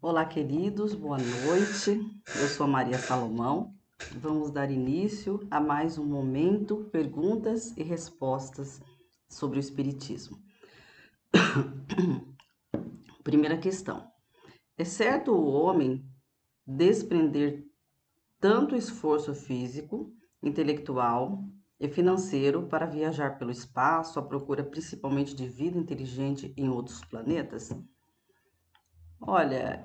Olá, queridos, boa noite. Eu sou a Maria Salomão. Vamos dar início a mais um momento perguntas e respostas sobre o Espiritismo. Primeira questão: é certo o homem desprender tanto esforço físico, intelectual e financeiro para viajar pelo espaço à procura principalmente de vida inteligente em outros planetas? Olha,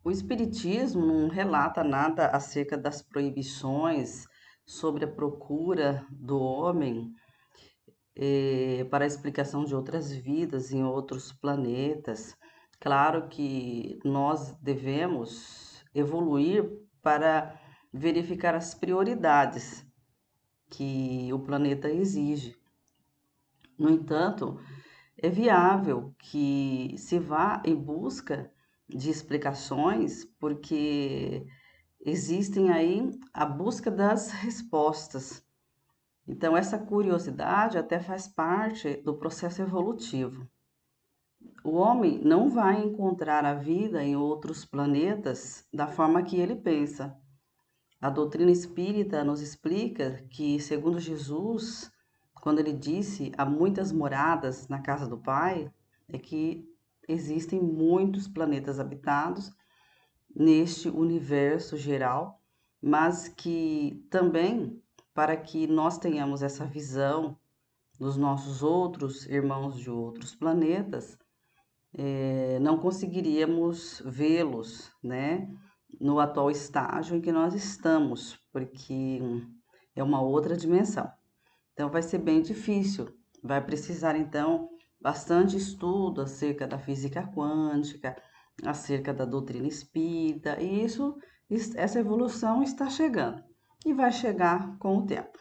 o Espiritismo não relata nada acerca das proibições sobre a procura do homem para a explicação de outras vidas em outros planetas. Claro que nós devemos evoluir para verificar as prioridades que o planeta exige. No entanto, é viável que se vá em busca de explicações, porque existem aí a busca das respostas. Então, essa curiosidade até faz parte do processo evolutivo. O homem não vai encontrar a vida em outros planetas da forma que ele pensa. A doutrina espírita nos explica que, segundo Jesus, quando ele disse há muitas moradas na casa do Pai, é que existem muitos planetas habitados neste universo geral, mas que também, para que nós tenhamos essa visão dos nossos outros irmãos de outros planetas, não conseguiríamos vê-los, né, no atual estágio em que nós estamos, porque é uma outra dimensão. Então vai ser bem difícil, vai precisar então bastante estudo acerca da física quântica, acerca da doutrina espírita, e essa evolução está chegando e vai chegar com o tempo.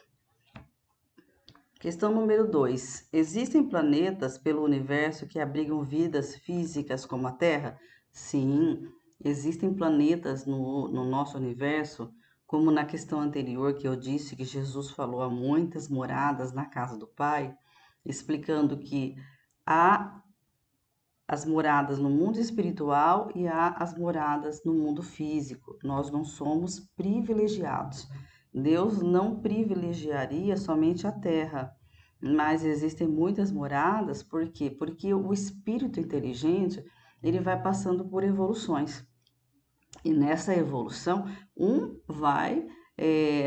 Questão número 2. Existem planetas pelo universo que abrigam vidas físicas como a Terra? Sim, existem planetas no nosso universo, como na questão anterior que eu disse que Jesus falou há muitas moradas na casa do Pai, explicando que há as moradas no mundo espiritual e há as moradas no mundo físico. Nós não somos privilegiados. Deus não privilegiaria somente a Terra, mas existem muitas moradas, por quê? Porque o espírito inteligente, ele vai passando por evoluções. E nessa evolução, um vai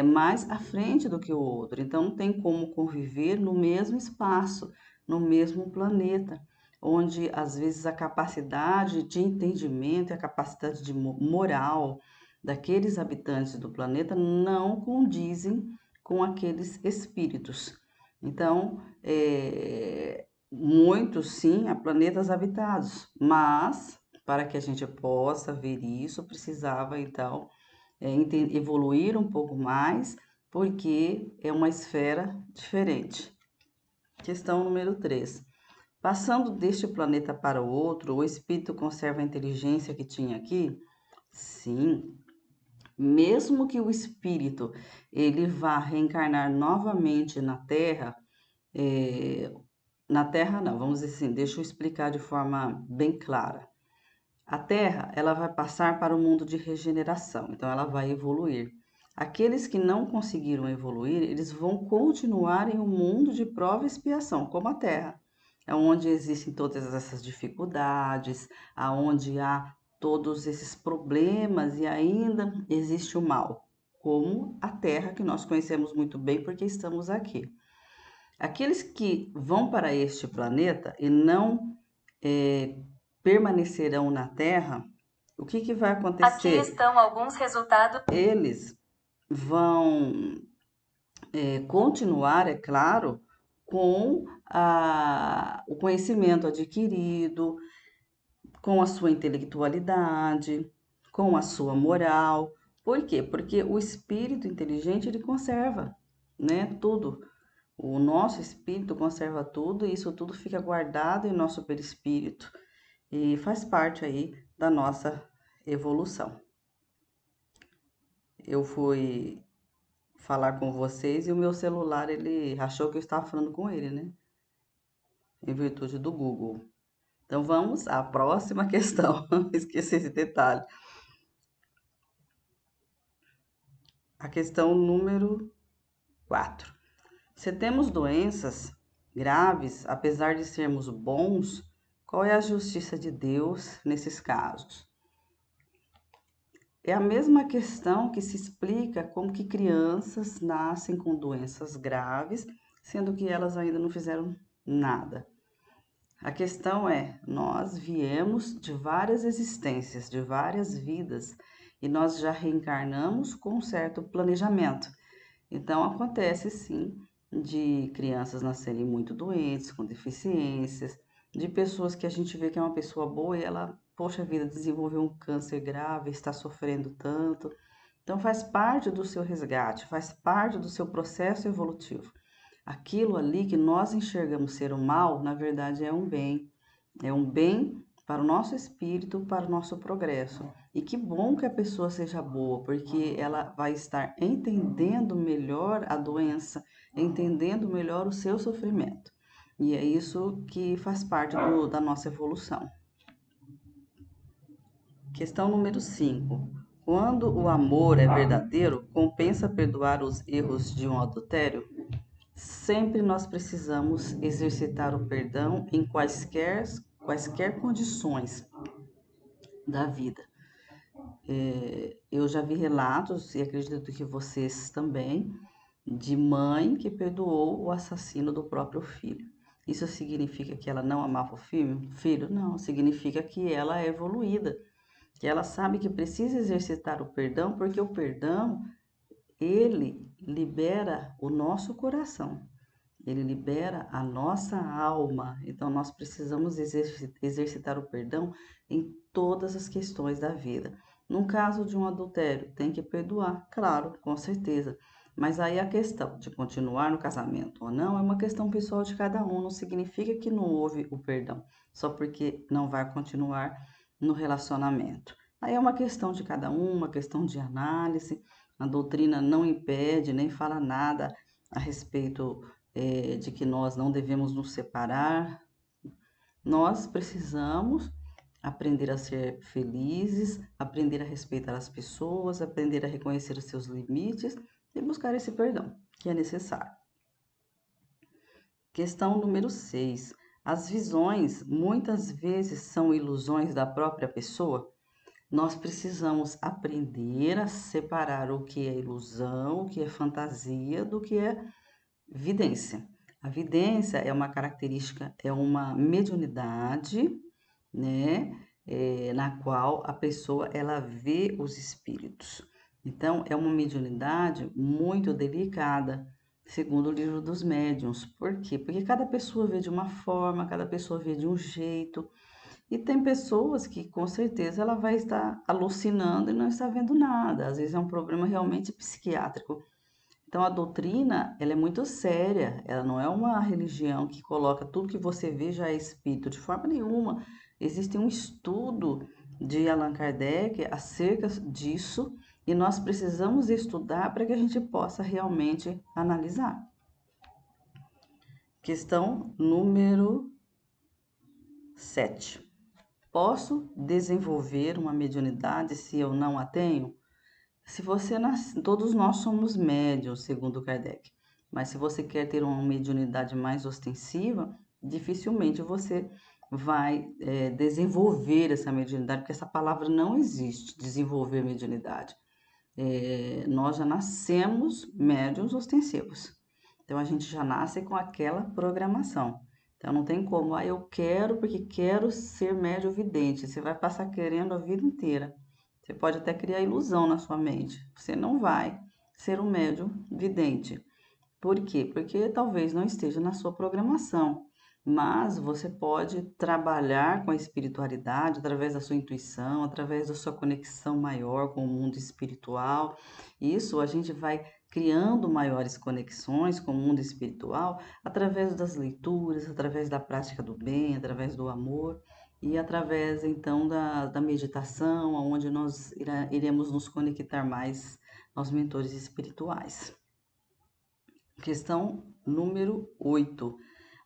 mais à frente do que o outro. Então, não tem como conviver no mesmo espaço, no mesmo planeta, onde às vezes a capacidade de entendimento e a capacidade de moral daqueles habitantes do planeta não condizem com aqueles espíritos. Então, muitos sim, há planetas habitados, mas para que a gente possa ver isso, precisava então evoluir um pouco mais, porque é uma esfera diferente. Questão número 3. Passando deste planeta para o outro, o espírito conserva a inteligência que tinha aqui? Sim. Mesmo que o espírito ele vá reencarnar novamente na Terra não, vamos dizer assim, deixa eu explicar de forma bem clara. A Terra, ela vai passar para o mundo de regeneração, então ela vai evoluir. Aqueles que não conseguiram evoluir, eles vão continuar em um mundo de prova e expiação, como a Terra. É onde existem todas essas dificuldades, aonde há todos esses problemas e ainda existe o mal, como a Terra que nós conhecemos muito bem porque estamos aqui. Aqueles que vão para este planeta e não eh, permanecerão na Terra, o que vai acontecer? Aqui estão alguns resultados. Eles vão continuar, é claro, com o conhecimento adquirido, com a sua intelectualidade, com a sua moral. Por quê? Porque o espírito inteligente ele conserva, né, tudo. O nosso espírito conserva tudo e isso tudo fica guardado em nosso perispírito e faz parte aí da nossa evolução. Eu fui falar com vocês e o meu celular ele achou que eu estava falando com ele, né? Em virtude do Google. Então vamos à próxima questão. Esqueci esse detalhe. A questão número 4. Se temos doenças graves, apesar de sermos bons, qual é a justiça de Deus nesses casos? É a mesma questão que se explica como que crianças nascem com doenças graves, sendo que elas ainda não fizeram nada. A questão é, nós viemos de várias existências, de várias vidas, e nós já reencarnamos com um certo planejamento. Então, acontece sim de crianças nascerem muito doentes, com deficiências, de pessoas que a gente vê que é uma pessoa boa e ela, poxa vida, desenvolveu um câncer grave, está sofrendo tanto. Então, faz parte do seu resgate, faz parte do seu processo evolutivo. Aquilo ali que nós enxergamos ser o mal, na verdade é um bem. É um bem para o nosso espírito, para o nosso progresso. E que bom que a pessoa seja boa, porque ela vai estar entendendo melhor a doença, entendendo melhor o seu sofrimento. E é isso que faz parte da nossa evolução. Questão número 5. Quando o amor é verdadeiro, compensa perdoar os erros de um adultério? Sempre nós precisamos exercitar o perdão em quaisquer condições da vida. Eu já vi relatos, e acredito que vocês também, de mãe que perdoou o assassino do próprio filho. Isso significa que ela não amava o filho? Filho, não. Significa que ela é evoluída, que ela sabe que precisa exercitar o perdão, porque o perdão, ele libera o nosso coração. Ele libera a nossa alma. Então, nós precisamos exercitar o perdão em todas as questões da vida. No caso de um adultério, tem que perdoar, claro, com certeza. Mas aí a questão de continuar no casamento ou não é uma questão pessoal de cada um. Não significa que não houve o perdão, só porque não vai continuar no relacionamento. Aí é uma questão de cada um, uma questão de análise. A doutrina não impede nem fala nada a respeito de que nós não devemos nos separar. Nós precisamos aprender a ser felizes, aprender a respeitar as pessoas, aprender a reconhecer os seus limites e buscar esse perdão que é necessário. Questão número 6. As visões muitas vezes são ilusões da própria pessoa. Nós precisamos aprender a separar o que é ilusão, o que é fantasia, do que é vidência. A vidência é uma característica, é uma mediunidade, né, na qual a pessoa ela vê os espíritos. Então, é uma mediunidade muito delicada, segundo o livro dos médiuns. Por quê? Porque cada pessoa vê de uma forma, cada pessoa vê de um jeito. E tem pessoas que com certeza ela vai estar alucinando e não está vendo nada. Às vezes é um problema realmente psiquiátrico. Então a doutrina, ela é muito séria, ela não é uma religião que coloca tudo que você vê já é espírito, de forma nenhuma. Existe um estudo de Allan Kardec acerca disso e nós precisamos estudar para que a gente possa realmente analisar. Questão número 7. Posso desenvolver uma mediunidade se eu não a tenho? Se você nasce, todos nós somos médios, segundo Kardec, mas se você quer ter uma mediunidade mais ostensiva, dificilmente você vai desenvolver essa mediunidade, porque essa palavra não existe, desenvolver mediunidade. Nós já nascemos médiuns ostensivos, então a gente já nasce com aquela programação. Então não tem como, eu quero porque quero ser médium vidente, você vai passar querendo a vida inteira. Você pode até criar ilusão na sua mente. Você não vai ser um médium vidente. Por quê? Porque talvez não esteja na sua programação. Mas você pode trabalhar com a espiritualidade através da sua intuição, através da sua conexão maior com o mundo espiritual. Isso a gente vai criando maiores conexões com o mundo espiritual através das leituras, através da prática do bem, através do amor e através então da meditação, onde nós iremos nos conectar mais aos mentores espirituais. Questão número 8.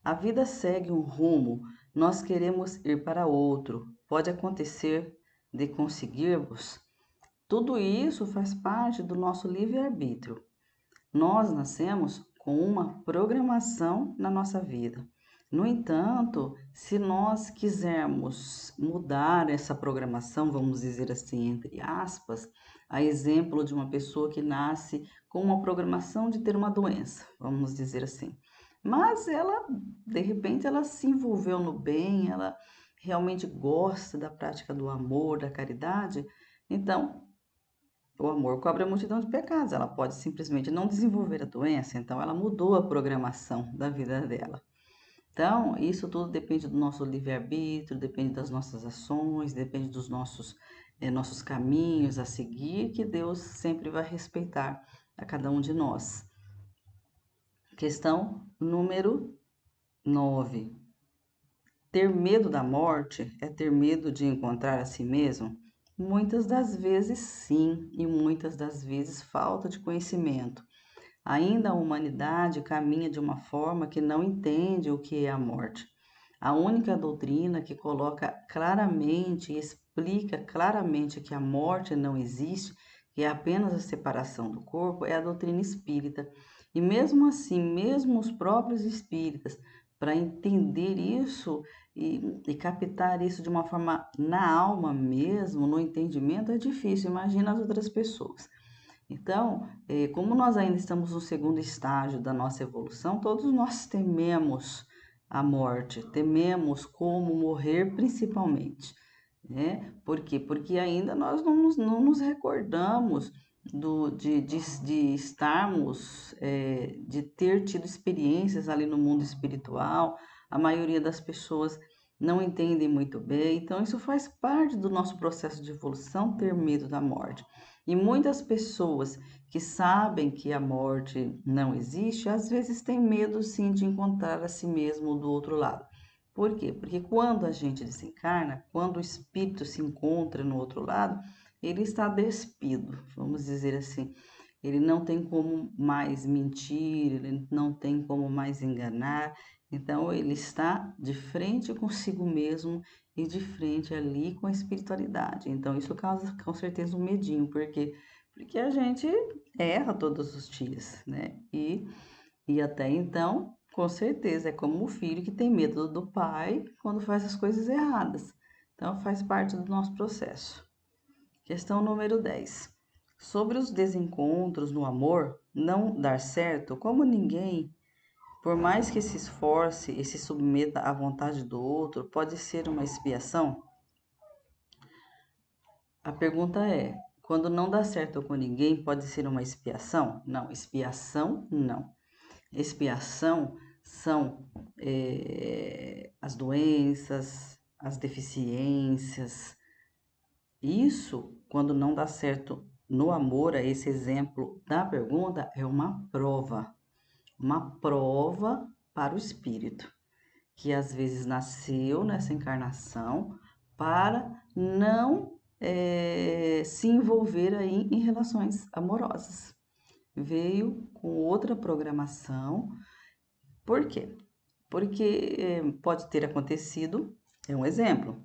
A vida segue um rumo nós queremos ir para outro. Pode acontecer de conseguirmos. Tudo isso faz parte do nosso livre-arbítrio. Nós nascemos com uma programação na nossa vida. No entanto, se nós quisermos mudar essa programação, vamos dizer assim, entre aspas, a exemplo de uma pessoa que nasce com uma programação de ter uma doença, vamos dizer assim. Mas ela, de repente, ela se envolveu no bem, ela realmente gosta da prática do amor, da caridade, então o amor cobre a multidão de pecados. Ela pode simplesmente não desenvolver a doença, então ela mudou a programação da vida dela. Então, isso tudo depende do nosso livre-arbítrio, depende das nossas ações, depende dos nossos caminhos a seguir, que Deus sempre vai respeitar a cada um de nós. Questão número 9. Ter medo da morte é ter medo de encontrar a si mesmo? Muitas das vezes sim, e muitas das vezes falta de conhecimento. Ainda a humanidade caminha de uma forma que não entende o que é a morte. A única doutrina que coloca claramente e explica claramente que a morte não existe, que é apenas a separação do corpo, é a doutrina espírita. E mesmo assim, mesmo os próprios espíritas, para entender isso e captar isso de uma forma na alma mesmo, no entendimento, é difícil. Imagina as outras pessoas. Então, como nós ainda estamos no segundo estágio da nossa evolução, todos nós tememos a morte, tememos como morrer principalmente, né? Por quê? Porque ainda nós não nos recordamos de estarmos, de ter tido experiências ali no mundo espiritual. A maioria das pessoas não entendem muito bem, então isso faz parte do nosso processo de evolução, ter medo da morte. E muitas pessoas que sabem que a morte não existe, às vezes têm medo sim de encontrar a si mesmo do outro lado. Por quê? Porque quando a gente desencarna, quando o espírito se encontra no outro lado, ele está despido, vamos dizer assim. Ele não tem como mais mentir, ele não tem como mais enganar. Então, ele está de frente consigo mesmo e de frente ali com a espiritualidade. Então, isso causa com certeza um medinho, porque a gente erra todos os dias, né? E até então, com certeza, é como o filho que tem medo do pai quando faz as coisas erradas. Então, faz parte do nosso processo. Questão número 10. Sobre os desencontros no amor não dar certo, como ninguém, por mais que se esforce e se submeta à vontade do outro, pode ser uma expiação? A pergunta é: quando não dá certo com ninguém, pode ser uma expiação? Não, expiação não. Expiação são as doenças, as deficiências. Isso, quando não dá certo no amor, esse exemplo da pergunta é uma prova para o espírito, que às vezes nasceu nessa encarnação para não se envolver aí em relações amorosas. Veio com outra programação. Por quê? Porque pode ter acontecido, é um exemplo,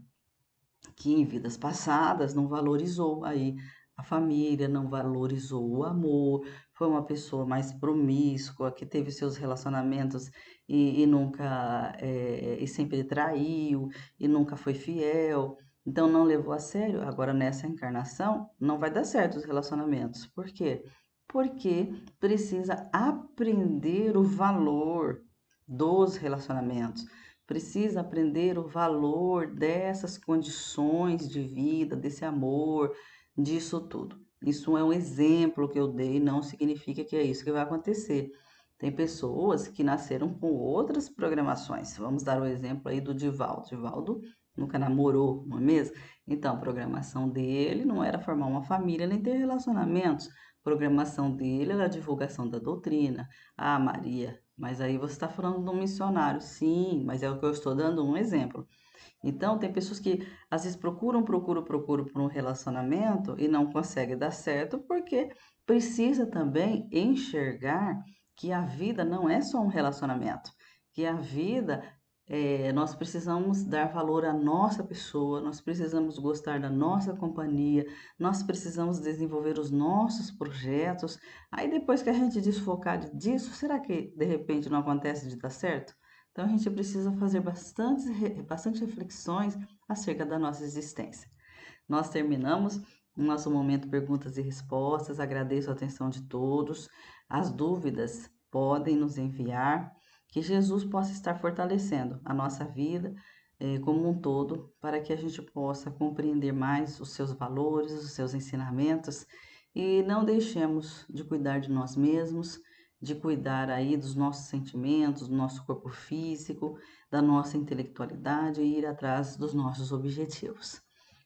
que em vidas passadas não valorizou aí a família, não valorizou o amor, foi uma pessoa mais promíscua, que teve seus relacionamentos e nunca, e sempre traiu, e nunca foi fiel, então não levou a sério. Agora nessa encarnação não vai dar certo os relacionamentos. Por quê? Porque precisa aprender o valor dos relacionamentos, precisa aprender o valor dessas condições de vida, desse amor, disso tudo. Isso é um exemplo que eu dei, não significa que é isso que vai acontecer. Tem pessoas que nasceram com outras programações. Vamos dar o exemplo aí do Divaldo. Divaldo nunca namorou, não é mesmo? Então, a programação dele não era formar uma família nem ter relacionamentos. A programação dele era a divulgação da doutrina. Ah, Maria, mas aí você está falando de um missionário. Sim, mas é o que eu estou dando um exemplo. Então, tem pessoas que às vezes procuram por um relacionamento e não conseguem dar certo porque precisa também enxergar que a vida não é só um relacionamento, que a vida Nós precisamos dar valor à nossa pessoa, nós precisamos gostar da nossa companhia, nós precisamos desenvolver os nossos projetos. Aí depois que a gente desfocar disso, será que de repente não acontece de dar certo? Então a gente precisa fazer bastante reflexões acerca da nossa existência. Nós terminamos o nosso momento perguntas e respostas. Agradeço a atenção de todos. As dúvidas podem nos enviar. Que Jesus possa estar fortalecendo a nossa vida como um todo, para que a gente possa compreender mais os seus valores, os seus ensinamentos e não deixemos de cuidar de nós mesmos, de cuidar aí dos nossos sentimentos, do nosso corpo físico, da nossa intelectualidade e ir atrás dos nossos objetivos.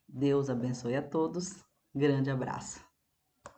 Deus abençoe a todos. Grande abraço.